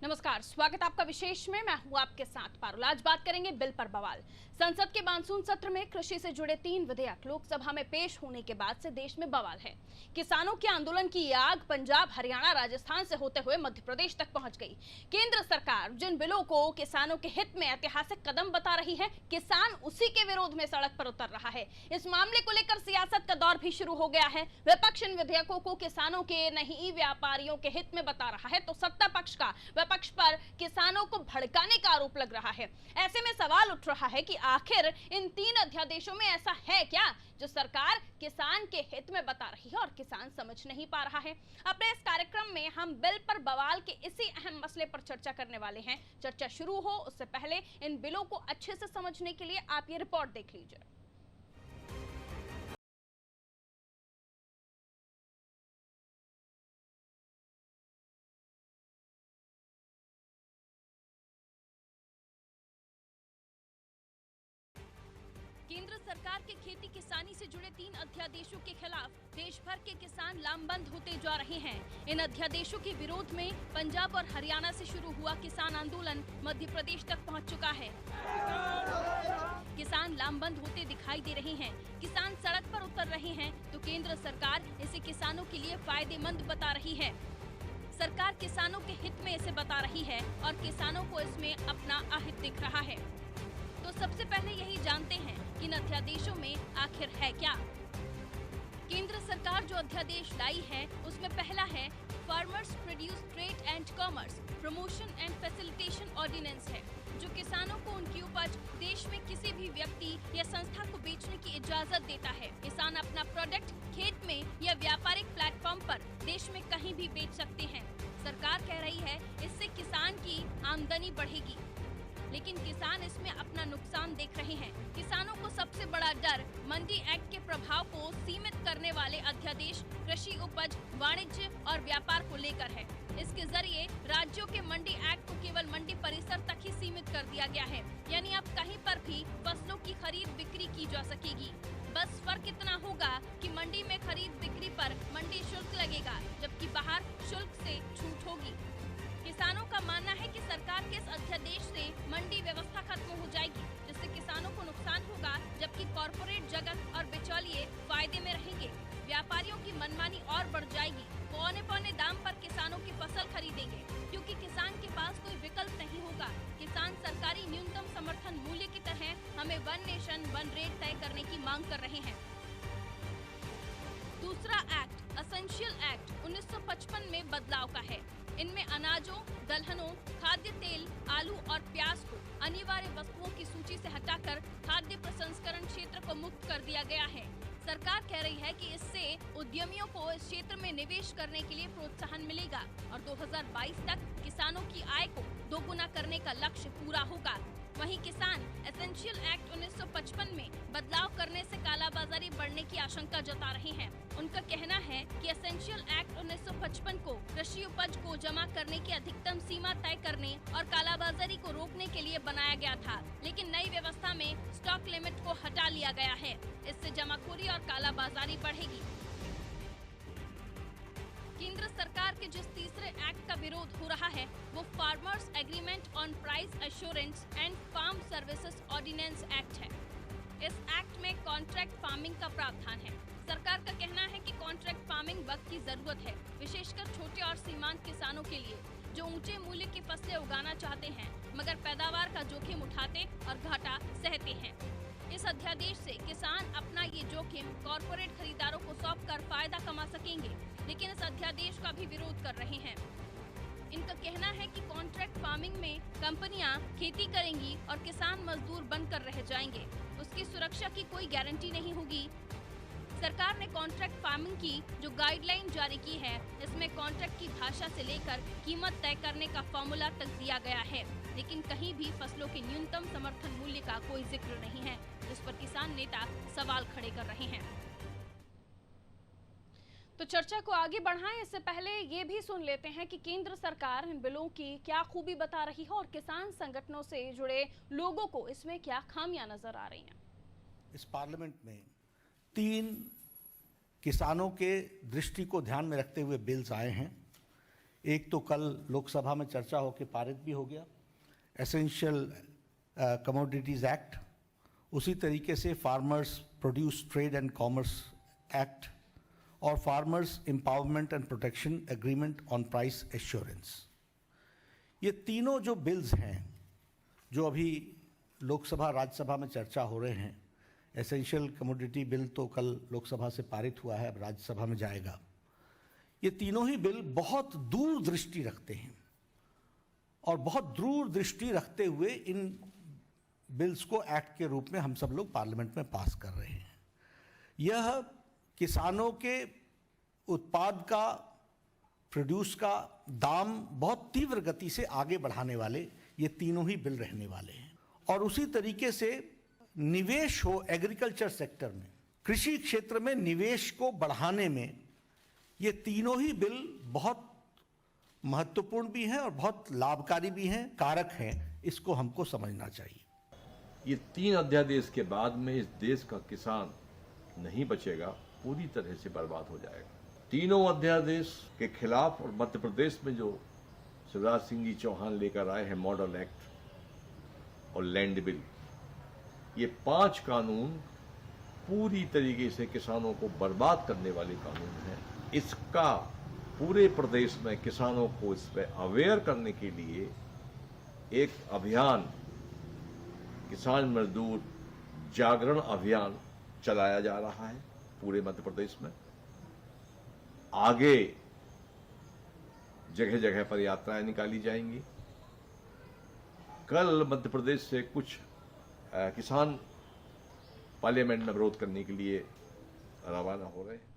नमस्कार, स्वागत आपका विशेष में। मैं हूं आपके साथ पारुल। आज बात करेंगे बिल पर बवाल। संसद के मानसून सत्र में कृषि से जुड़े 3 विधेयक लोकसभा में पेश होने के बाद से देश में बवाल है। किसानों के आंदोलन की आग पंजाब, हरियाणा, राजस्थान से होते हुए मध्य प्रदेश तक पहुंच गई। केंद्र सरकार जिन बिलों को किसानों के हित में ऐतिहासिक कदम बता रही है, किसान उसी के विरोध में सड़क पर उतर रहा है। इस मामले को लेकर सियासत का दौर भी शुरू हो गया है। विपक्ष इन विधेयकों को किसानों के नहीं व्यापारियों के हित में बता रहा है, तो सत्ता पक्ष का पक्ष पर किसानों को भड़काने का आरोप लग रहा है। ऐसे में सवाल उठ रहा है कि आखिर इन 3 अध्यादेशों में ऐसा है क्या जो सरकार किसान के हित में बता रही है और किसान समझ नहीं पा रहा है। अपने इस कार्यक्रम में हम बिल पर बवाल के इसी अहम मसले पर चर्चा करने वाले हैं। चर्चा शुरू हो उससे पहले इन बिलों को अच्छे से समझने के लिए आप ये रिपोर्ट देख लीजिए। केंद्र सरकार के खेती किसानी से जुड़े 3 अध्यादेशों के खिलाफ देश भर के किसान लामबंद होते जा रहे हैं। इन अध्यादेशों के विरोध में पंजाब और हरियाणा से शुरू हुआ किसान आंदोलन मध्य प्रदेश तक पहुंच चुका है। किसान लामबंद होते दिखाई दे रहे हैं। किसान सड़क पर उतर रहे हैं तो केंद्र सरकार इसे किसानों के लिए फायदेमंद बता रही है। सरकार किसानों के हित में इसे बता रही है और किसानों को इसमें अपना अहित दिख रहा है। तो सबसे पहले यही जानते हैं कि इन अध्यादेशों में आखिर है क्या। केंद्र सरकार जो अध्यादेश लाई है उसमें पहला है farmers produce trade and commerce promotion and facilitation ordinance है, जो किसानों को उनकी उपज देश में किसी भी व्यक्ति या संस्था को बेचने की इजाजत देता है। किसान अपना प्रोडक्ट खेत में या व्यापारिक प्लेटफॉर्म पर देश में कहीं भी बेच सकते हैं। सरकार कह रही है इससे किसान की आमदनी बढ़ेगी, लेकिन किसान इसमें अपना नुकसान देख रहे हैं। किसानों को सबसे बड़ा डर मंडी एक्ट के प्रभाव को सीमित करने वाले अध्यादेश कृषि उपज वाणिज्य और व्यापार को लेकर है। इसके जरिए राज्यों के मंडी एक्ट को केवल मंडी परिसर तक ही सीमित कर दिया गया है, यानी अब कहीं पर भी फसलों की खरीद बिक्री की जा सकेगी। बस फर्क इतना होगा कि मंडी में खरीद बिक्री पर मंडी शुल्क लगेगा, जबकि बाहर शुल्क से छूट होगी। किसानों का मानना है कि सरकार के इस अध्यादेश से मंडी व्यवस्था खत्म हो जाएगी, जिससे किसानों को नुकसान होगा, जबकि कॉरपोरेट जगत और बिचौलिए फायदे में रहेंगे। व्यापारियों की मनमानी और बढ़ जाएगी। पौने दाम पर किसानों की फसल खरीदेंगे, क्योंकि किसान के पास कोई विकल्प नहीं होगा। किसान सरकारी न्यूनतम समर्थन मूल्य की तरह हमें 1 नेशन 1 रेट तय करने की मांग कर रहे हैं। दूसरा एक्ट एसेंशियल एक्ट 1955 में बदलाव का है। इनमें अनाजों, दलहनों, खाद्य तेल, आलू और प्याज को अनिवार्य वस्तुओं की सूची से हटाकर खाद्य प्रसंस्करण क्षेत्र को मुक्त कर दिया गया है। सरकार कह रही है कि इससे उद्यमियों को इस क्षेत्र में निवेश करने के लिए प्रोत्साहन मिलेगा और 2022 तक किसानों की आय को दोगुना करने का लक्ष्य पूरा होगा। वहीं किसान एसेंशियल एक्ट 1955 में बदलाव करने से कालाबाजारी बढ़ने की आशंका जता रहे हैं। उनका कहना है कि एसेंशियल एक्ट 1955 को कृषि उपज को जमा करने की अधिकतम सीमा तय करने और कालाबाजारी को रोकने के लिए बनाया गया था, लेकिन नई व्यवस्था में स्टॉक लिमिट को हटा लिया गया है। इससे जमाखोरी और कालाबाजारी बढ़ेगी। केंद्र सरकार के जिस तीसरे एक्ट का विरोध हो रहा है वो farmers agreement on price assurance and farm services ordinance act है। इस एक्ट में कॉन्ट्रैक्ट फार्मिंग का प्रावधान है। सरकार का कहना है कि कॉन्ट्रैक्ट फार्मिंग वक्त की जरूरत है, विशेषकर छोटे और सीमांत किसानों के लिए, जो ऊंचे मूल्य की फसलें उगाना चाहते हैं मगर पैदावार का जोखिम उठाते और घाटा सहते हैं। इस अध्यादेश से किसान अपना ये जोखिम कॉरपोरेट खरीदारों को सौंप कर फायदा कमा सकेंगे, लेकिन इस अध्यादेश का भी विरोध कर रहे हैं। इनका कहना है कि कॉन्ट्रैक्ट फार्मिंग में कंपनियां खेती करेंगी और किसान मजदूर बनकर रह जाएंगे। उसकी सुरक्षा की कोई गारंटी नहीं होगी। सरकार ने कॉन्ट्रैक्ट फार्मिंग की जो गाइडलाइन जारी की है, इसमें कॉन्ट्रैक्ट की भाषा से लेकर कीमत तय करने का फॉर्मूला तक दिया गया है, लेकिन कहीं भी फसलों के न्यूनतम समर्थन मूल्य का कोई जिक्र नहीं है, जिस पर किसान नेता सवाल खड़े कर रहे हैं। तो चर्चा को आगे बढ़ाएं इससे पहले ये भी सुन लेते हैं कि केंद्र सरकार इन बिलों की क्या खूबी बता रही है और किसान संगठनों से जुड़े लोगों को इसमें क्या खामियां नजर आ रही हैं। इस पार्लियामेंट में 3 किसानों के दृष्टि को ध्यान में रखते हुए बिल्स आए हैं। एक तो कल लोकसभा में चर्चा होकर पारित भी हो गया, एसेंशियल कमोडिटीज एक्ट, उसी तरीके से farmers produce trade and commerce act और farmers empowerment and protection agreement on price assurance. ये तीनों जो बिल्स हैं जो अभी लोकसभा राज्यसभा में चर्चा हो रहे हैं, एसेंशियल कमोडिटी बिल तो कल लोकसभा से पारित हुआ है, अब राज्यसभा में जाएगा। ये तीनों ही बिल बहुत दूरदृष्टि रखते हैं और बहुत दूरदृष्टि रखते हुए इन बिल्स को एक्ट के रूप में हम सब लोग पार्लियामेंट में पास कर रहे हैं। यह किसानों के उत्पाद का, प्रोड्यूस का दाम बहुत तीव्र गति से आगे बढ़ाने वाले ये तीनों ही बिल रहने वाले हैं। और उसी तरीके से निवेश हो एग्रीकल्चर सेक्टर में, कृषि क्षेत्र में निवेश को बढ़ाने में ये तीनों ही बिल बहुत महत्वपूर्ण भी हैं और बहुत लाभकारी भी हैं, कारक हैं। इसको हमको समझना चाहिए। ये 3 अध्यादेश के बाद में इस देश का किसान नहीं बचेगा, पूरी तरह से बर्बाद हो जाएगा। तीनों अध्यादेश के खिलाफ और मध्य प्रदेश में जो शिवराज सिंह जी चौहान लेकर आए हैं मॉडल एक्ट और लैंड बिल, ये 5 कानून पूरी तरीके से किसानों को बर्बाद करने वाले कानून हैं। इसका पूरे प्रदेश में किसानों को इस पर अवेयर करने के लिए एक अभियान, किसान मजदूर जागरण अभियान चलाया जा रहा है पूरे मध्य प्रदेश में। आगे जगह जगह पर यात्राएं निकाली जाएंगी। कल मध्य प्रदेश से कुछ किसान पार्लियामेंट में विरोध करने के लिए रवाना हो रहे हैं।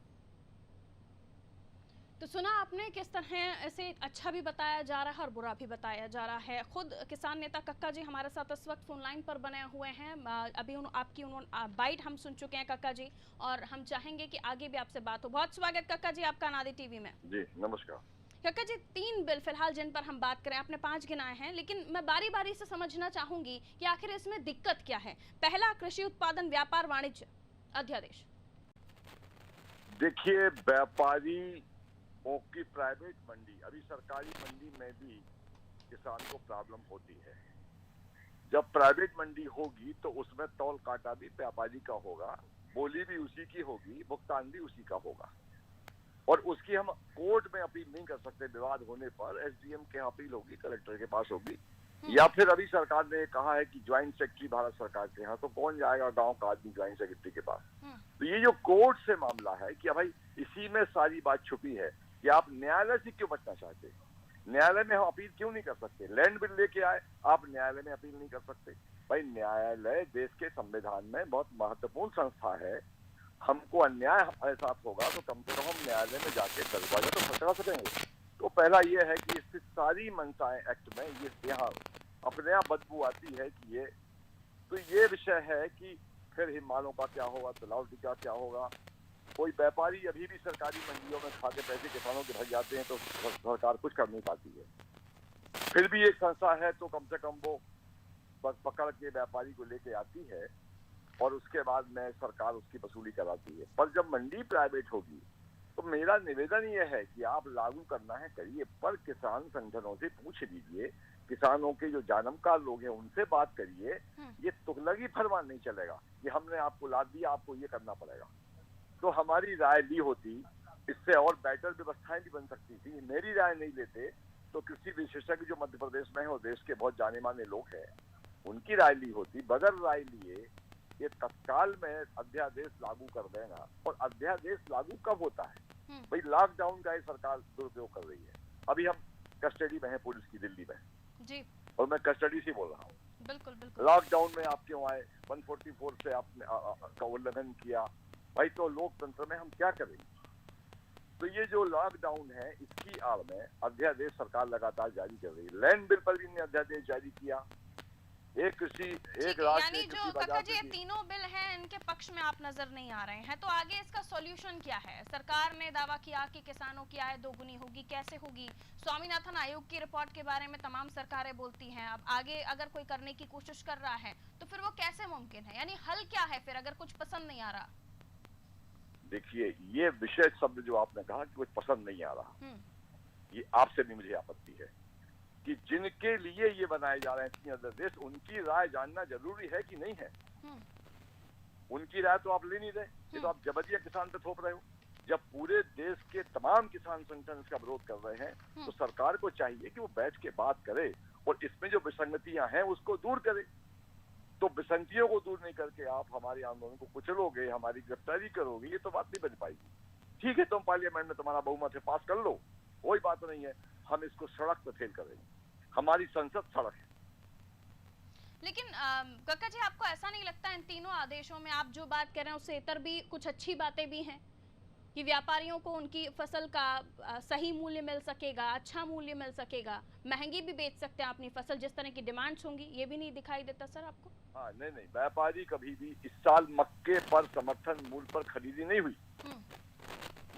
तो सुना आपने किस तरह इसे अच्छा भी बताया जा रहा है और बुरा भी बताया जा रहा है। खुद किसान नेता कक्का जी हमारे साथ इस वक्त फोन लाइन पर बने हुए हैं। अभी आपकी बाइट हम सुन चुके हैं कक्का जी, और हम चाहेंगे कि आगे भी आपसे बात हो। बहुत स्वागत कक्का जी आपका नादी टीवी में। जी नमस्कार। कक्का जी, 3 बिल फिलहाल जिन पर हम बात करें, आपने 5 गिनाए हैं, लेकिन मैं बारी बारी से समझना चाहूंगी कि आखिर इसमें दिक्कत क्या है। पहला, कृषि उत्पादन व्यापार वाणिज्य अध्यादेश। देखिए, व्यापारी की प्राइवेट मंडी, अभी सरकारी मंडी में भी किसान को प्रॉब्लम होती है। जब प्राइवेट मंडी होगी तो उसमें तौल काटा भी व्यापारी का होगा, बोली भी उसी की होगी, भुगतान भी उसी का होगा, और उसकी हम कोर्ट में अपील नहीं कर सकते। विवाद होने पर एसडीएम के यहाँ अपील होगी, कलेक्टर के पास होगी, या फिर अभी सरकार ने कहा है कि ज्वाइंट सेक्रेटरी भारत सरकार के यहाँ, तो कौन जाएगा गांव का आदमी ज्वाइंट सेक्रेटरी के पास। तो ये जो कोर्ट से मामला है कि भाई इसी में सारी बात छुपी है कि आप न्यायालय से क्यों बचना चाहते हैं। न्यायालय में हम अपील क्यों नहीं कर सकते। लैंड बिल लेके आए, आप न्यायालय में अपील नहीं कर सकते। भाई न्यायालय देश के संविधान में बहुत महत्वपूर्ण संस्था है। हमको अन्याय हमारे साथ होगा तो कम से कम हम न्यायालय में जाके दरवाजा तो खटखटा सकेंगे। तो पहला ये है कि इसकी सारी मंशाएं एक्ट में ये यहाँ अपने आप बदबू आती है कि ये, तो ये विषय है कि फिर हिमालयों का क्या होगा, तलावटी का क्या होगा। कोई व्यापारी अभी भी सरकारी मंडियों में खा के पैसे किसानों के भग जाते हैं तो सरकार कुछ कर नहीं पाती है। फिर भी एक संस्था है तो कम से कम वो पकड़ के व्यापारी को लेके आती है और उसके बाद में सरकार उसकी वसूली कराती है। पर जब मंडी प्राइवेट होगी तो मेरा निवेदन ये है कि आप लागू करना है करिए, पर किसान संगठनों से पूछ लीजिए, किसानों के जो जानकार लोग हैं उनसे बात करिए। ये तुगलकी फरमान नहीं चलेगा कि हमने आपको ला दिया, आपको ये करना पड़ेगा। तो हमारी राय ली होती, इससे और बेटर व्यवस्थाएं भी बन सकती थी। मेरी राय नहीं लेते तो कृषि विशेषज्ञ जो मध्य प्रदेश में है और देश के बहुत जाने माने लोग हैं, उनकी राय ली होती। बगैर राय लिए ये तत्काल में अध्यादेश लागू कर देना, और अध्यादेश लागू कब होता है भाई, लॉकडाउन का ये सरकार दुरुपयोग कर रही है। अभी हम कस्टडी में है पुलिस की दिल्ली में जी, और मैं कस्टडी से बोल रहा हूँ। बिल्कुल बिल्कुल। लॉकडाउन में आप क्यों आए, 144 से आपने का उल्लंघन किया भाई, तो लोकतंत्र में हम क्या करेंगे। तो ये जो लॉकडाउन है इसकी आड़ में अध्यादेश सरकार लगातार जारी कर रही है। लैंड बिल पर भी ने अध्यादेश जारी किया। एक कृषि एक राज्य, यानी जो कक्का जी तीनों बिल हैं इनके पक्ष में आप नजर नहीं आ रहे हैं, तो आगे इसका सॉल्यूशन क्या है। सरकार ने दावा किया कि किसानों की आय दोगुनी होगी, कैसे होगी। स्वामीनाथन आयोग की रिपोर्ट के बारे में तमाम सरकारें बोलती हैं। अब आगे अगर कोई करने की कोशिश कर रहा है तो फिर वो कैसे मुमकिन है, यानी हल क्या है फिर अगर कुछ पसंद नहीं आ रहा। देखिए, ये विषय शब्द जो आपने कहा कि कुछ पसंद नहीं आ रहा, ये आपसे भी मुझे आपत्ति है कि जिनके लिए ये बनाए जा रहे हैं 3 अध्यादेश, उनकी राय जानना जरूरी है कि नहीं है? उनकी राय तो आप ले नहीं रहे, ये तो आप जबरदस्ती किसान पे थोप रहे हो। जब पूरे देश के तमाम किसान संगठन इसका विरोध कर रहे हैं तो सरकार को चाहिए कि वो बैठ के बात करे और इसमें जो विसंगतियां हैं उसको दूर करे। तो विसंगतियों को दूर नहीं करके आप हमारे आंदोलन को कुचलोगे, हमारी गिरफ्तारी करोगे, ये तो बात नहीं बन पाएगी। ठीक है, तुम पार्लियामेंट में तुम्हारा बहुमत है, पास कर लो, कोई बात नहीं है, हम इसको सड़क पर फेल करेंगे। हमारी संसद सड़क है। लेकिन कक्का जी, आपको ऐसा नहीं लगता इन तीनों आदेशों में आप जो बात कह रहे हैं उससे इतर भी कुछ अच्छी बातें भी हैं कि व्यापारियों को उनकी फसल का सही मूल्य मिल सकेगा, अच्छा मूल्य मिल सकेगा, महंगी भी बेच सकते हैं अपनी फसल जिस तरह की डिमांड्स होंगी? ये भी नहीं दिखाई देता सर आपको? हाँ, नहीं, व्यापारी कभी भी इस साल मक्के पर समर्थन मूल्य पर खरीदी नहीं हुई।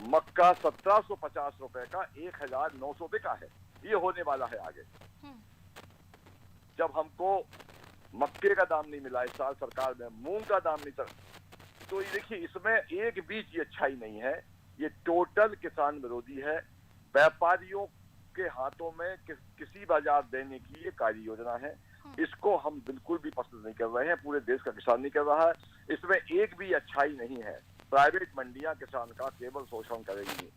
मक्का 1750 रुपए का 1900 बिका है, ये होने वाला है आगे। जब हमको मक्के का दाम नहीं मिला इस साल सरकार में, मूंग का दाम नहीं चला, तो ये देखिए इसमें एक भी चीज अच्छाई नहीं है। ये टोटल किसान विरोधी है। व्यापारियों के हाथों में किसी बाजार देने की ये कार्य योजना है, इसको हम बिल्कुल भी पसंद नहीं कर रहे हैं, पूरे देश का किसान नहीं कर रहा है। इसमें एक भी अच्छाई नहीं है। प्राइवेट मंडियां किसान का केवल शोषण करेंगी।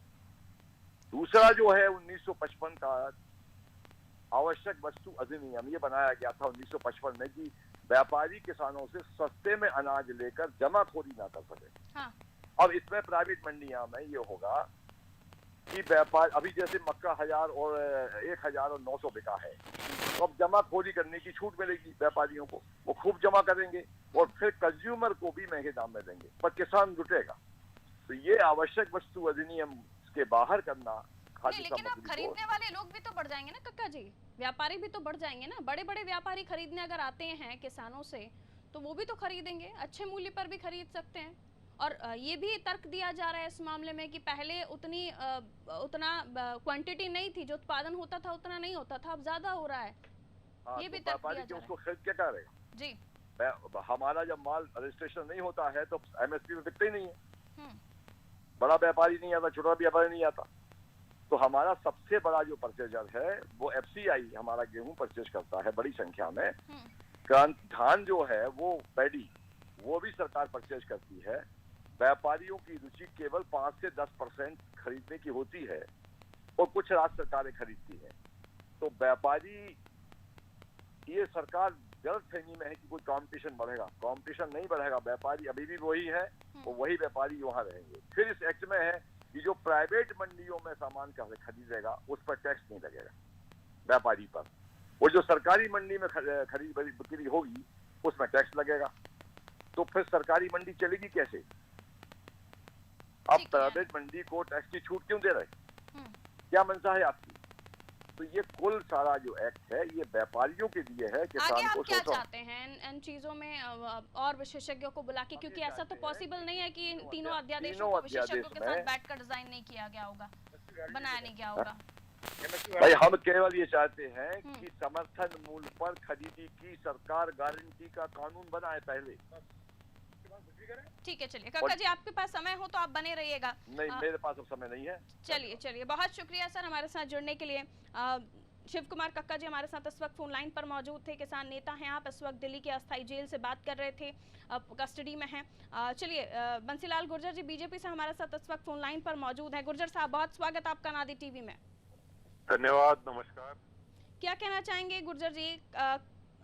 दूसरा जो है 1955 का आवश्यक वस्तु अधिनियम, ये बनाया गया था 1955 में कि व्यापारी किसानों से सस्ते में अनाज लेकर जमाखोरी ना कर सके। हाँ। अब इसमें प्राइवेट मंडियां में ये होगा कि व्यापार अभी जैसे मक्का 1900 बिका है, तो अब जमाखोरी करने की छूट मिलेगी व्यापारियों को, वो खूब जमा करेंगे और फिर कंज्यूमर को भी महंगे दाम में देंगे, पर किसान जुटेगा। तो ये आवश्यक वस्तु अधिनियम के बाहर करना। लेकिन अब खरीदने वाले लोग भी तो बढ़ जाएंगे ना कक्का जी, व्यापारी भी तो बढ़ जाएंगे ना। बड़े बड़े व्यापारी खरीदने अगर आते हैं किसानों से तो वो भी तो खरीदेंगे, अच्छे मूल्य पर भी खरीद सकते हैं। और ये भी तर्क दिया जा रहा है इस मामले में कि पहले उतना क्वांटिटी नहीं थी, जो उत्पादन होता था उतना नहीं होता था, अब ज्यादा हो रहा है। ये भी तर्क दिया जा रहा है। उसको खरीद क्या करेगा जी? हमारा जब माल रजिस्ट्रेशन नहीं होता है तो एमएसपी में बिकता ही नहीं है। बड़ा व्यापारी नहीं आता, छोटा व्यापारी नहीं आता। तो हमारा सबसे बड़ा जो परचेजर है वो एफसीआई हमारा गेहूं परचेज करता है बड़ी संख्या में। धान जो है वो पैडी, वो भी सरकार परचेज करती है। व्यापारियों की रुचि केवल 5 से 10% खरीदने की होती है और कुछ राज्य सरकारें खरीदती है। तो व्यापारी, ये सरकार गलतफहमी में है कि कोई कंपटीशन बढ़ेगा। कंपटीशन नहीं बढ़ेगा, व्यापारी अभी भी वही है और वही व्यापारी वहां रहेंगे। फिर इस एक्ट में है कि जो प्राइवेट मंडियों में सामान खरीदेगा उस पर टैक्स नहीं लगेगा व्यापारी पर, और जो सरकारी मंडी में खरीद बिक्री होगी उसमें टैक्स लगेगा। तो फिर सरकारी मंडी चलेगी कैसे? अब प्राइवेट मंडी को टैक्स की छूट क्यों दे रहे? क्या मंशा है आपकी? तो ये कुल सारा जो एक्ट है ये व्यापारियों के लिए है। आगे आप क्या चाहते हैं इन चीजों में और विशेषज्ञों को बुला के? क्योंकि ऐसा तो पॉसिबल नहीं है कि इन तीनों अध्यादेशों को विशेषज्ञों के साथ बैठकर डिजाइन नहीं किया गया होगा, बनाया नहीं गया होगा। भाई हम केवल ये चाहते हैं कि समर्थन मूल्य पर खरीदी की सरकार गारंटी का कानून बनाए पहले। ठीक है, चलिए कक्का जी, आपके पास समय हो तो आप बने रहिएगा। नहीं, मेरे पास अब समय नहीं है। चलिए बहुत शुक्रिया सर हमारे साथ जुड़ने के लिए। शिव कुमार कक्का जी हमारे साथ इस वक्त फोन लाइन पर मौजूद थे। किसान नेता हैं आप, इस वक्त दिल्ली की अस्थायी जेल से बात कर रहे थे, अब कस्टडी में हैं। चलिए बंसीलाल गुर्जर जी बीजेपी से हमारे साथ इस वक्त फोन लाइन पर मौजूद है। गुर्जर साहब, बहुत स्वागत आपका नादी टीवी में। धन्यवाद, नमस्कार। क्या कहना चाहेंगे गुर्जर जी?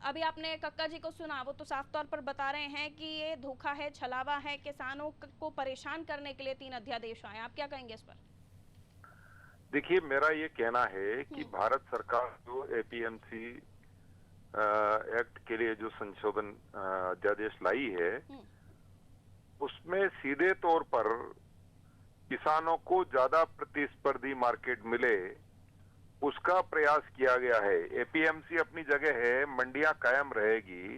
अभी आपने कक्का जी को सुना, वो तो साफ तौर पर बता रहे हैं कि ये धोखा है, छलावा है, किसानों को परेशान करने के लिए 3 अध्यादेश आए। आप क्या कहेंगे इस पर? देखिए, मेरा ये कहना है कि भारत सरकार जो एपीएमसी एक्ट के लिए जो संशोधन अध्यादेश लाई है उसमें सीधे तौर पर किसानों को ज्यादा प्रतिस्पर्धी मार्केट मिले उसका प्रयास किया गया है। एपीएमसी अपनी जगह है, मंडियां कायम रहेगी,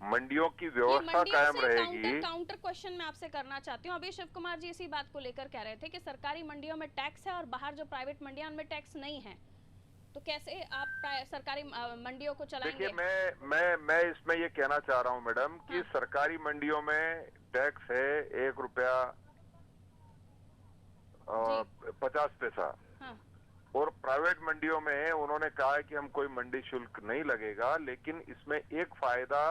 मंडियों की व्यवस्था कायम रहेगी। काउंटर क्वेश्चन मैं आपसे करना चाहती हूँ। अभी शिव कुमार जी इसी बात को लेकर कह रहे थे कि सरकारी मंडियों में टैक्स है और बाहर जो प्राइवेट मंडियां उनमें टैक्स नहीं है, तो कैसे आप सरकारी मंडियों को चलाएंगे? देखिए, मैं इसमें ये कहना चाह रहा हूँ मैडम कि सरकारी मंडियों में टैक्स है 1 रुपया 50 पैसा और प्राइवेट मंडियों में उन्होंने कहा है कि हम कोई मंडी शुल्क नहीं लगेगा, लेकिन इसमें एक फायदा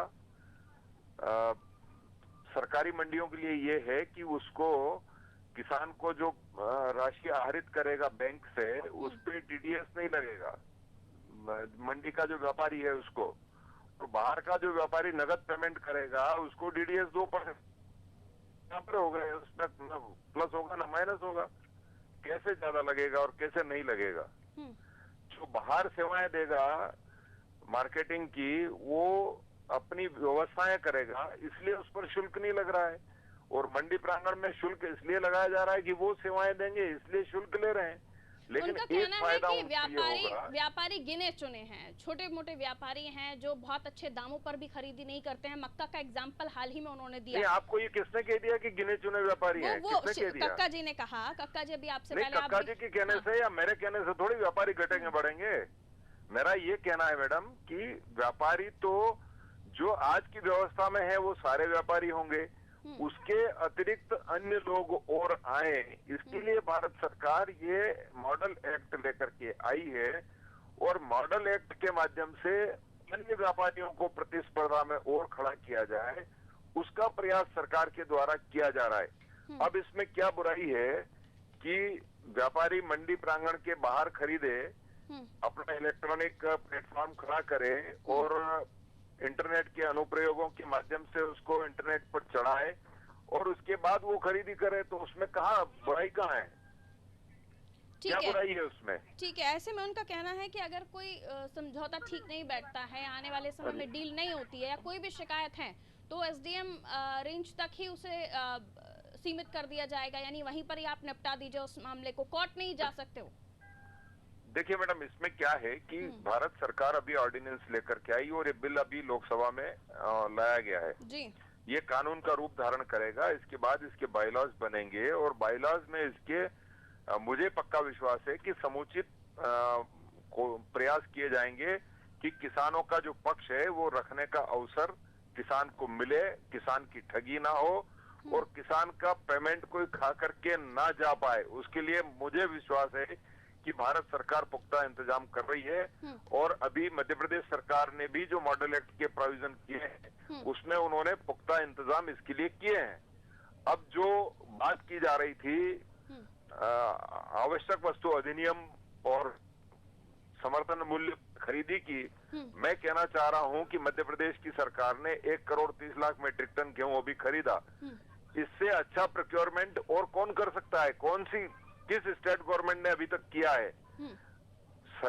सरकारी मंडियों के लिए ये है कि उसको किसान को जो राशि आहरित करेगा बैंक से उस पे टीडीएस नहीं लगेगा, मंडी का जो व्यापारी है उसको। तो बाहर का जो व्यापारी नगद पेमेंट करेगा उसको डीडीएस 2% यहाँ पर होगा, उसमें प्लस होगा ना माइनस होगा, कैसे ज्यादा लगेगा और कैसे नहीं लगेगा। जो बाहर सेवाएं देगा मार्केटिंग की वो अपनी व्यवस्थाएं करेगा, इसलिए उस पर शुल्क नहीं लग रहा है। और मंडी प्रांगण में शुल्क इसलिए लगाया जा रहा है कि वो सेवाएं देंगे इसलिए शुल्क ले रहे हैं। लेकिन उनका कहना है कि व्यापारी गिने चुने हैं, छोटे मोटे व्यापारी हैं जो बहुत अच्छे दामों पर भी खरीदी नहीं करते हैं। मक्का का एग्जांपल हाल ही में उन्होंने दिया। आपको ये किसने कह दिया कि गिने चुने व्यापारी हैं? किसने कह दिया? कक्का जी ने कहा। कक्का जी अभी आपसे पहले कक्का जी के कहने से या मेरे कहने से थोड़ी व्यापारी घटेंगे बढ़ेंगे। मेरा ये कहना है मैडम कि व्यापारी तो जो आज की व्यवस्था में है वो सारे व्यापारी होंगे, उसके अतिरिक्त अन्य लोग और आए, इसके लिए भारत सरकार ये मॉडल एक्ट लेकर के आई है। और मॉडल एक्ट के माध्यम से अन्य व्यापारियों को प्रतिस्पर्धा में और खड़ा किया जाए, उसका प्रयास सरकार के द्वारा किया जा रहा है। अब इसमें क्या बुराई है कि व्यापारी मंडी प्रांगण के बाहर खरीदे, अपना इलेक्ट्रॉनिक प्लेटफॉर्म खड़ा करे और इंटरनेट के अनुप्रयोगों के माध्यम से उसको इंटरनेट पर चढ़ाए और उसके बाद वो खरीदी करे, तो उसमें कहाँ बुराई कहाँ है? क्या बुराई है उसमें? ठीक है, ऐसे में उनका कहना है कि अगर कोई समझौता ठीक नहीं बैठता है, आने वाले समय में डील नहीं होती है या कोई भी शिकायत है तो एसडीएम रेंज तक ही उसे सीमित कर दिया जाएगा, यानी वहीं पर ही आप निपटा दीजिए उस मामले को, कोर्ट नहीं जा सकते हो। देखिए मैडम, इसमें क्या है कि भारत सरकार अभी ऑर्डिनेंस लेकर के आई और ये बिल अभी लोकसभा में लाया गया है जी। ये कानून का रूप धारण करेगा, इसके बाद इसके बायलॉज बनेंगे और बायलॉज में इसके मुझे पक्का विश्वास है कि समुचित प्रयास किए जाएंगे कि किसानों का जो पक्ष है वो रखने का अवसर किसान को मिले, किसान की ठगी ना हो और किसान का पेमेंट कोई खा करके ना जा पाए। उसके लिए मुझे विश्वास है कि भारत सरकार पुख्ता इंतजाम कर रही है। और अभी मध्य प्रदेश सरकार ने भी जो मॉडल एक्ट के प्रोविजन किए हैं उसमें उन्होंने पुख्ता इंतजाम इसके लिए किए हैं। अब जो बात की जा रही थी आवश्यक वस्तु अधिनियम और समर्थन मूल्य खरीदी की, मैं कहना चाह रहा हूं कि मध्य प्रदेश की सरकार ने 1,30,00,000 मेट्रिक टन गेहूं अभी खरीदा। इससे अच्छा प्रोक्योरमेंट और कौन कर सकता है? किस स्टेट गवर्नमेंट ने अभी तक किया है?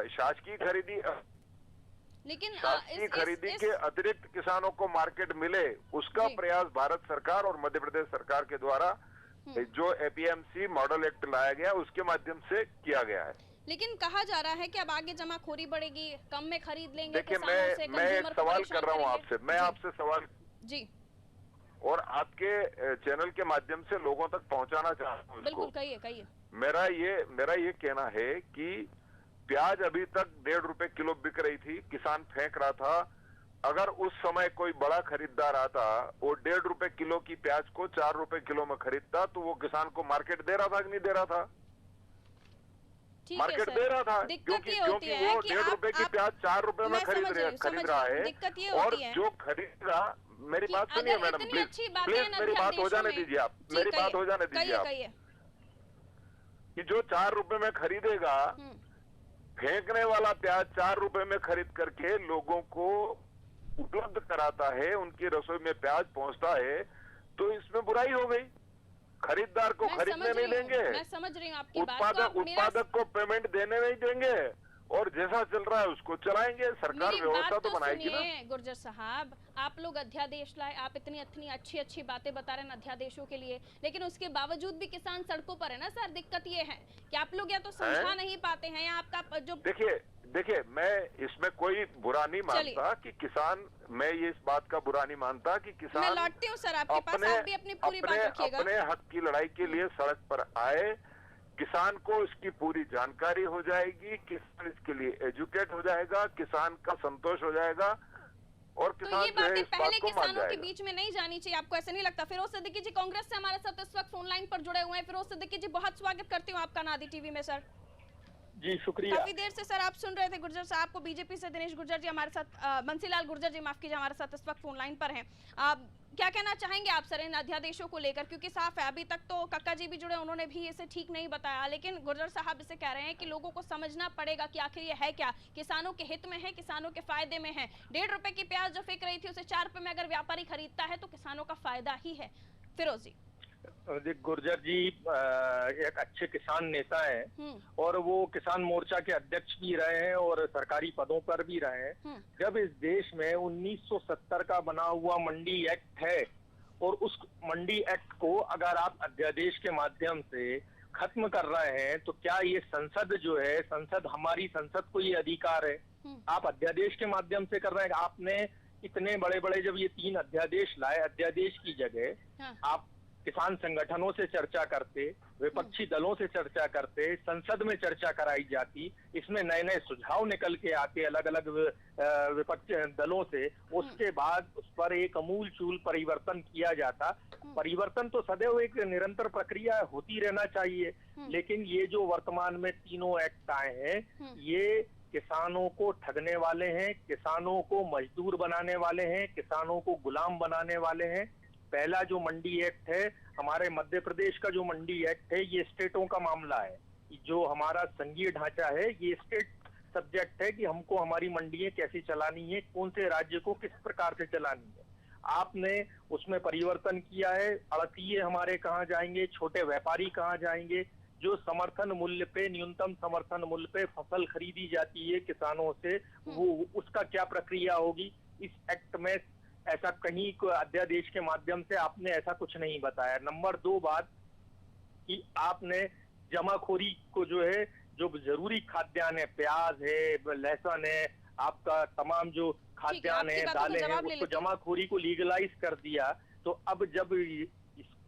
शासकीय खरीदी, लेकिन शासकीय खरीदी के अतिरिक्त किसानों को मार्केट मिले, उसका प्रयास भारत सरकार और मध्य प्रदेश सरकार के द्वारा जो एपीएमसी मॉडल एक्ट लाया गया उसके माध्यम से किया गया है। लेकिन कहा जा रहा है कि अब आगे जमाखोरी बढ़ेगी, कम में खरीद लेंगे। देखिए मैं एक सवाल कर रहा हूँ आपसे, मैं आपसे सवाल जी और आपके चैनल के माध्यम से लोगों तक पहुँचाना चाहता हूँ। बिल्कुल, कहिए। मेरा ये कहना है कि प्याज अभी तक 1.5 रुपए किलो बिक रही थी, किसान फेंक रहा था। अगर उस समय कोई बड़ा खरीदार आता और 1.5 रुपए किलो की प्याज को 4 रुपए किलो में खरीदता तो वो किसान को मार्केट दे रहा था कि नहीं दे रहा था? मार्केट दे रहा था, क्योंकि वो 1.5 रुपए की प्याज 4 रुपए में खरीद रहा है। और जो खरीदेगा, मेरी बात सुनिए मैडम, प्लीज मेरी बात हो जाने दीजिए आप, मेरी बात हो जाने दीजिए आप, कि जो 4 रुपए में खरीदेगा, फेंकने वाला प्याज 4 रुपए में खरीद करके लोगों को उपलब्ध कराता है, उनकी रसोई में प्याज पहुंचता है, तो इसमें बुराई हो गई। खरीदार को खरीदने नहीं देंगे, मैं समझ रही हूँ आपकी बात को। उत्पादक को पेमेंट देने नहीं देंगे और जैसा चल रहा है उसको चलाएंगे। सरकार व्यवस्था तो बनाएगी ना। गुर्जर साहब, आप लोग अध्यादेश लाए, आप इतनी अच्छी बातें बता रहे हैं अध्यादेशों के लिए, लेकिन उसके बावजूद भी किसान सड़कों पर है ना सर। दिक्कत ये है कि आप लोग या तो समझा नहीं पाते हैं या आपका जो देखिए मैं इसमें कोई बुरा नहीं मानता कि किसान, मैं ये इस बात का बुरा नहीं मानता कि किसान, मैं लौटती हूँ सर आपके पास, आप भी अपनी पूरी बात रखिएगा। अपने हक की लड़ाई के लिए सड़क पर आए, किसान को इसकी पूरी जानकारी हो जाएगी, किसान इसके लिए एजुकेट हो जाएगा, किसान का संतोष हो जाएगा और किसान तो ये बातें पहले किसानों के बीच में नहीं जानी चाहिए, आपको ऐसा नहीं लगता? फिरोज सिद्दीकी जी कांग्रेस से हमारे साथ इस वक्त फोन लाइन पर जुड़े हुए हैं। फिरोज सिद्दीकी जी, बहुत स्वागत करती हूँ आपका नादी टीवी में सर। जी शुक्रिया। काफी देर से सर आप सुन रहे थे गुर्जर साहब को। बीजेपी से दिनेश गुर्जर जी हमारे साथ, बंसीलाल गुर्जर जी माफ कीजिए, हमारे साथ इस वक्त फोन लाइन पर हैं। क्या कहना चाहेंगे आप सर इन अध्यादेशों को लेकर? क्योंकि साफ है अभी तक तो कक्का जी भी जुड़े, उन्होंने भी इसे ठीक नहीं बताया, लेकिन गुर्जर साहब इसे कह रहे हैं कि लोगों को समझना पड़ेगा कि आखिर ये है क्या, किसानों के हित में है, किसानों के फायदे में है। 1.5 रुपए की प्याज जो फेंक रही थी उसे 4 रुपए में अगर व्यापारी खरीदता है तो किसानों का फायदा ही है। फिरोज जी। गुर्जर जी एक अच्छे किसान नेता हैं और वो किसान मोर्चा के अध्यक्ष भी रहे हैं और सरकारी पदों पर भी रहे हैं। जब इस देश में 1970 का बना हुआ मंडी एक्ट है और उस मंडी एक्ट को अगर आप अध्यादेश के माध्यम से खत्म कर रहे हैं तो क्या ये संसद जो है, संसद हमारी संसद को ये अधिकार है? आप अध्यादेश के माध्यम से कर रहे हैं। आपने इतने बड़े बड़े जब ये 3 अध्यादेश लाए, अध्यादेश की जगह आप किसान संगठनों से चर्चा करते, विपक्षी दलों से चर्चा करते, संसद में चर्चा कराई जाती, इसमें नए नए सुझाव निकल के आते अलग अलग विपक्षी दलों से, उसके बाद उस पर एक अमूलचूल परिवर्तन किया जाता। परिवर्तन तो सदैव एक निरंतर प्रक्रिया होती रहना चाहिए, लेकिन ये जो वर्तमान में तीनों एक्ट आए हैं ये किसानों को ठगने वाले हैं, किसानों को मजदूर बनाने वाले हैं, किसानों को गुलाम बनाने वाले हैं। पहला जो मंडी एक्ट है, हमारे मध्य प्रदेश का जो मंडी एक्ट है, ये स्टेटों का मामला है। जो हमारा संघीय ढांचा है ये स्टेट सब्जेक्ट है कि हमको हमारी मंडियां कैसी चलानी है, कौन से राज्य को किस प्रकार से चलानी है। आपने उसमें परिवर्तन किया है। अड़तीय हमारे कहाँ जाएंगे, छोटे व्यापारी कहाँ जाएंगे? जो समर्थन मूल्य पे, न्यूनतम समर्थन मूल्य पे फसल खरीदी जाती है किसानों से, वो उसका क्या प्रक्रिया होगी? इस एक्ट में ऐसा कहीं को अध्यादेश के माध्यम से आपने ऐसा कुछ नहीं बताया। नंबर 2 बात कि आपने जमाखोरी को जो है, जो जरूरी खाद्यान्न है, प्याज है, लहसुन है, आपका तमाम जो खाद्यान्न है, दालें हैं, उसको जमाखोरी को लीगलाइज कर दिया। तो अब जब इस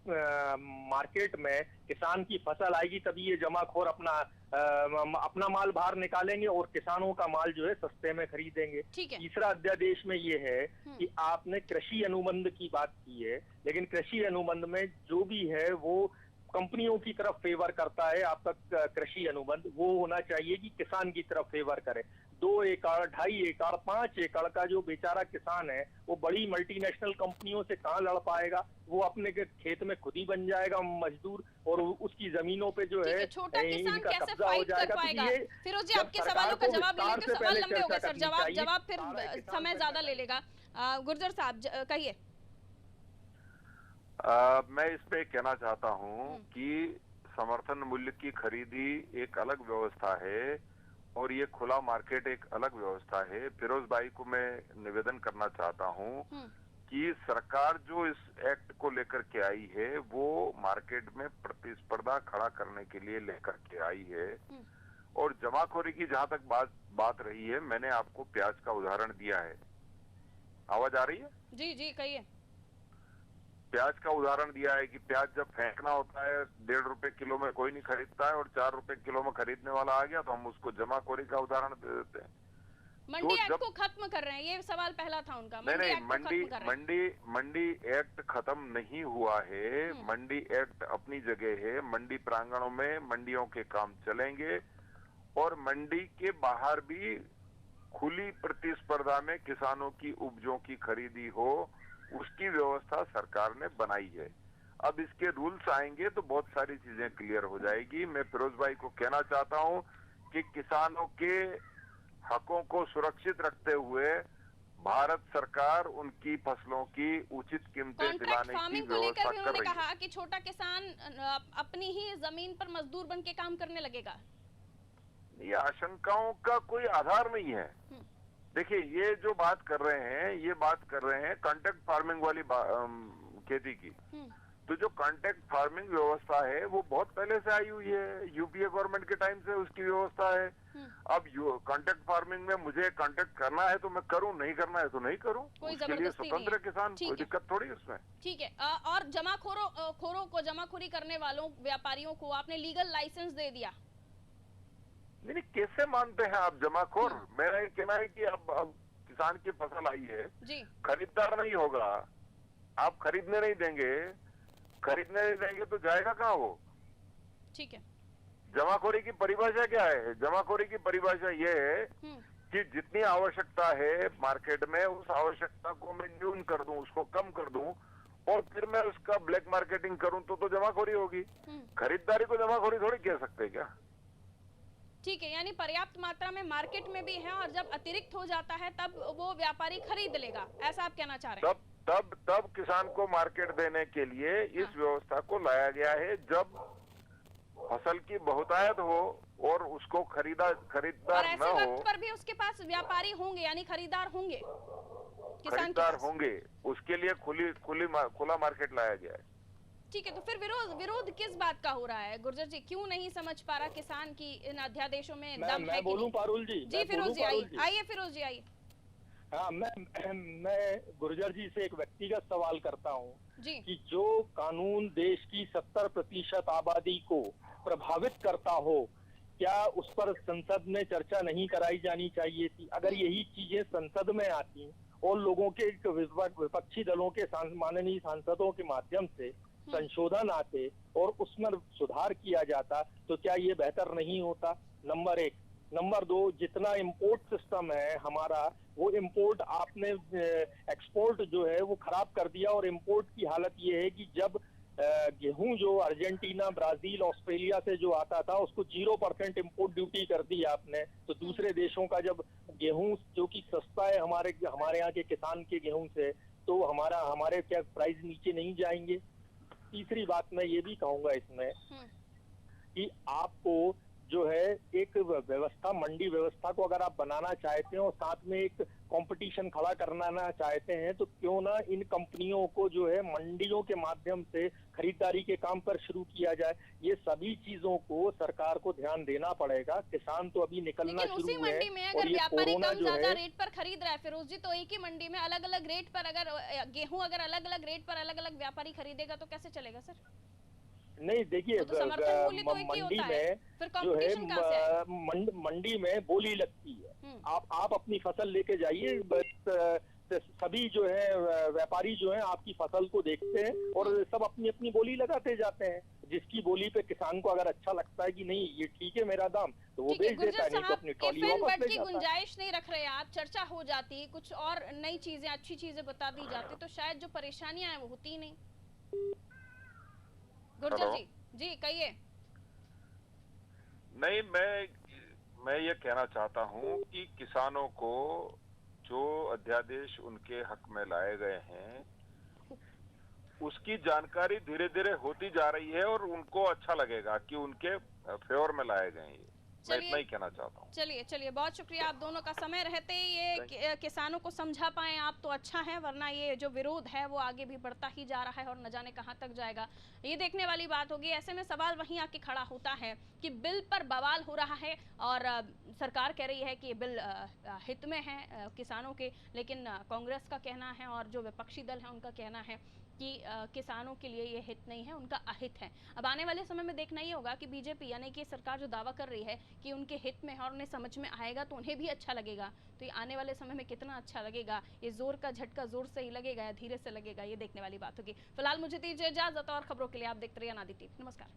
मार्केट में किसान की फसल आएगी तभी ये जमाखोर अपना माल बाहर निकालेंगे और किसानों का माल जो है सस्ते में खरीदेंगे। तीसरा अध्यादेश में ये है कि आपने कृषि अनुबंध की बात की है, लेकिन कृषि अनुबंध में जो भी है वो कंपनियों की तरफ फेवर करता है। आपका कृषि अनुबंध वो होना चाहिए कि किसान की तरफ फेवर करे। 2 एकड़, 2.5 एकड़, 5 एकड़ का जो बेचारा किसान है वो बड़ी मल्टीनेशनल कंपनियों से कहाँ लड़ पाएगा? वो अपने खेत में खुद ही बन जाएगा मजदूर और उसकी जमीनों पे जो है छोटा किसान कैसे फाइट कर पाएगा? फिरोज जी आपके सवालों का जवाब ले लेते, सवाल लंबे हो गए सर, जवाब फिर समय ज्यादा ले लेगा। गुर्जर साहब कहिए। मैं इस पे कहना चाहता हूं कि समर्थन मूल्य की खरीदी एक अलग व्यवस्था है और ये खुला मार्केट एक अलग व्यवस्था है। फिरोज भाई को मैं निवेदन करना चाहता हूं कि सरकार जो इस एक्ट को लेकर के आई है वो मार्केट में प्रतिस्पर्धा खड़ा करने के लिए लेकर के आई है। और जमाखोरी की जहां तक बात रही है, मैंने आपको प्याज का उदाहरण दिया है। आवाज आ रही है? जी जी कहिए। प्याज का उदाहरण दिया है कि प्याज जब फेंकना होता है 1.5 रुपए किलो में कोई नहीं खरीदता है और 4 रुपए किलो में खरीदने वाला आ गया तो हम उसको जमाखोरी का उदाहरण दे देते हैं। मंडी एक्ट को खत्म कर रहे हैं, ये सवाल पहला था उनका। मंडी एक्ट खत्म नहीं हुआ है। मंडी एक्ट अपनी जगह है। मंडी प्रांगणों में मंडियों के काम चलेंगे और मंडी के बाहर भी खुली प्रतिस्पर्धा में किसानों की उपजों की खरीदी हो, उसकी व्यवस्था सरकार ने बनाई है। अब इसके रूल्स आएंगे तो बहुत सारी चीजें क्लियर हो जाएगी। मैं फिरोज भाई को कहना चाहता हूं कि किसानों के हकों को सुरक्षित रखते हुए भारत सरकार उनकी फसलों की उचित कीमतें दिलाने की व्यवस्था कर रही है। कहा कि छोटा किसान अपनी ही जमीन पर मजदूर बन के काम करने लगेगा। ये आशंकाओं का कोई आधार नहीं है। देखिए ये जो बात कर रहे हैं, ये बात कर रहे हैं कॉन्ट्रैक्ट फार्मिंग वाली खेती की। तो जो कॉन्ट्रैक्ट फार्मिंग व्यवस्था है वो बहुत पहले से आई हुई है। यूपीए गवर्नमेंट के टाइम से उसकी व्यवस्था है। अब कॉन्ट्रैक्ट फार्मिंग में मुझे कॉन्ट्रैक्ट करना है तो मैं करूं, नहीं करना है तो नहीं करूं। उसके लिए स्वतंत्र किसान, कोई दिक्कत थोड़ी उसमें। ठीक है। और जमाखोरों को, जमाखोरी करने वालों व्यापारियों को आपने लीगल लाइसेंस दे दिया। नहीं, कैसे मानते हैं आप जमाखोर? मेरा ये कहना है कि अब किसान की फसल आई है जी, खरीदार नहीं होगा, आप खरीदने नहीं देंगे तो जाएगा कहाँ वो? ठीक है। जमाखोरी की परिभाषा क्या है? जमाखोरी की परिभाषा ये है कि जितनी आवश्यकता है मार्केट में, उस आवश्यकता को मैं न्यून कर दूं, उसको कम कर दूं, और फिर मैं उसका ब्लैक मार्केटिंग करूं तो जमाखोरी होगी। खरीदारी को जमाखोरी थोड़ी कह सकते क्या? ठीक है, यानी पर्याप्त मात्रा में मार्केट में भी है और जब अतिरिक्त हो जाता है तब वो व्यापारी खरीद लेगा, ऐसा आप कहना चाह रहे हैं? तब किसान को मार्केट देने के लिए इस व्यवस्था को लाया गया है, जब फसल की बहुतायत हो और उसको खरीदार न हो। वक्त पर भी उसके पास व्यापारी होंगे, यानी खरीदार होंगे, खरीदार होंगे, उसके लिए खुला मार्केट लाया गया है। ठीक है, तो फिर विरोध किस बात का हो रहा है गुर्जर जी? क्यों नहीं समझ पा रहा किसान की इन अध्यादेशों में दम है? बोलूं पारुल जी? जी फिरोज जी आइए, फिरोज जी आइए। हाँ, मैं गुर्जर जी से एक व्यक्तिगत सवाल करता हूँ कि जो कानून देश की 70% आबादी को प्रभावित करता हो, क्या उस पर संसद में चर्चा नहीं कराई जानी चाहिए थी? अगर यही चीजें संसद में आती और लोगों के विपक्षी दलों के माननीय सांसदों के माध्यम से संशोधन आते और उसमें सुधार किया जाता तो क्या ये बेहतर नहीं होता? नंबर 1। नंबर 2, जितना इंपोर्ट सिस्टम है हमारा, वो इंपोर्ट आपने एक्सपोर्ट जो है वो खराब कर दिया। और इंपोर्ट की हालत ये है कि जब गेहूं जो अर्जेंटीना, ब्राजील, ऑस्ट्रेलिया से जो आता था उसको 0% इंपोर्ट ड्यूटी कर दी आपने। तो दूसरे देशों का जब गेहूं जो कि सस्ता है हमारे यहाँ के किसान के गेहूं से, तो हमारे क्या प्राइस नीचे नहीं जाएंगे? तीसरी बात मैं ये भी कहूंगा इसमें कि आपको जो है एक व्यवस्था, मंडी व्यवस्था को अगर आप बनाना चाहते हैं और साथ में एक कंपटीशन खड़ा करना चाहते हैं, तो क्यों ना इन कंपनियों को जो है मंडियों के माध्यम से खरीदारी के काम पर शुरू किया जाए। ये सभी चीजों को सरकार को ध्यान देना पड़ेगा। किसान तो अभी निकलना शुरू है, मंडी में अगर व्यापारी कम ज्यादा रेट पर खरीद रहा है फिरोज जी, तो एक ही मंडी में अलग अलग रेट पर अगर गेहूं अगर अलग अलग रेट पर अलग अलग व्यापारी खरीदेगा तो कैसे चलेगा सर? नहीं देखिए, मंडी में जो है मंडी में बोली लगती है। आप अपनी फसल लेके जाइए, सभी जो है व्यापारी जो है आपकी फसल को देखते हैं और सब अपनी अपनी बोली लगाते जाते हैं। जिसकी बोली पे किसान को अगर अच्छा लगता है कि नहीं ये ठीक है मेरा दाम, तो वो बेच देता है, नहीं तो अपनी ट्रॉली वापस ले जाता है। गुंजाइश नहीं रख रहे आप, चर्चा हो जाती, कुछ और नई चीजें, अच्छी चीजें बता दी जाती तो शायद जो परेशानियां हैं वो होती नहीं। गुर्जर जी कहिए। नहीं, मैं ये कहना चाहता हूँ कि किसानों को जो अध्यादेश उनके हक में लाए गए हैं उसकी जानकारी धीरे धीरे होती जा रही है और उनको अच्छा लगेगा कि उनके फेवर में लाए गए हैं। मैं इतना ही कहना चाहता हूँ। चलिए बहुत शुक्रिया। आप दोनों का समय रहते ये किसानों को समझा पाए आप तो अच्छा है, वरना ये जो विरोध है वो आगे भी बढ़ता ही जा रहा है और न जाने कहां तक जाएगा, ये देखने वाली बात होगी। ऐसे में सवाल वहीं आके खड़ा होता है कि बिल पर बवाल हो रहा है और सरकार कह रही है कि ये बिल हित में है किसानों के, लेकिन कांग्रेस का कहना है और जो विपक्षी दल है उनका कहना है कि किसानों के लिए ये हित नहीं है, उनका अहित है। अब आने वाले समय में देखना ये होगा कि बीजेपी यानी कि सरकार जो दावा कर रही है कि उनके हित में है और उन्हें समझ में आएगा तो उन्हें भी अच्छा लगेगा, तो ये आने वाले समय में कितना अच्छा लगेगा, ये जोर का झटका जोर से ही लगेगा या धीरे से लगेगा, ये देखने वाली बात होगी। फिलहाल मुझे दीजिए इजाजत और खबरों के लिए आप देखते रहिए अनादि टीवी। नमस्कार।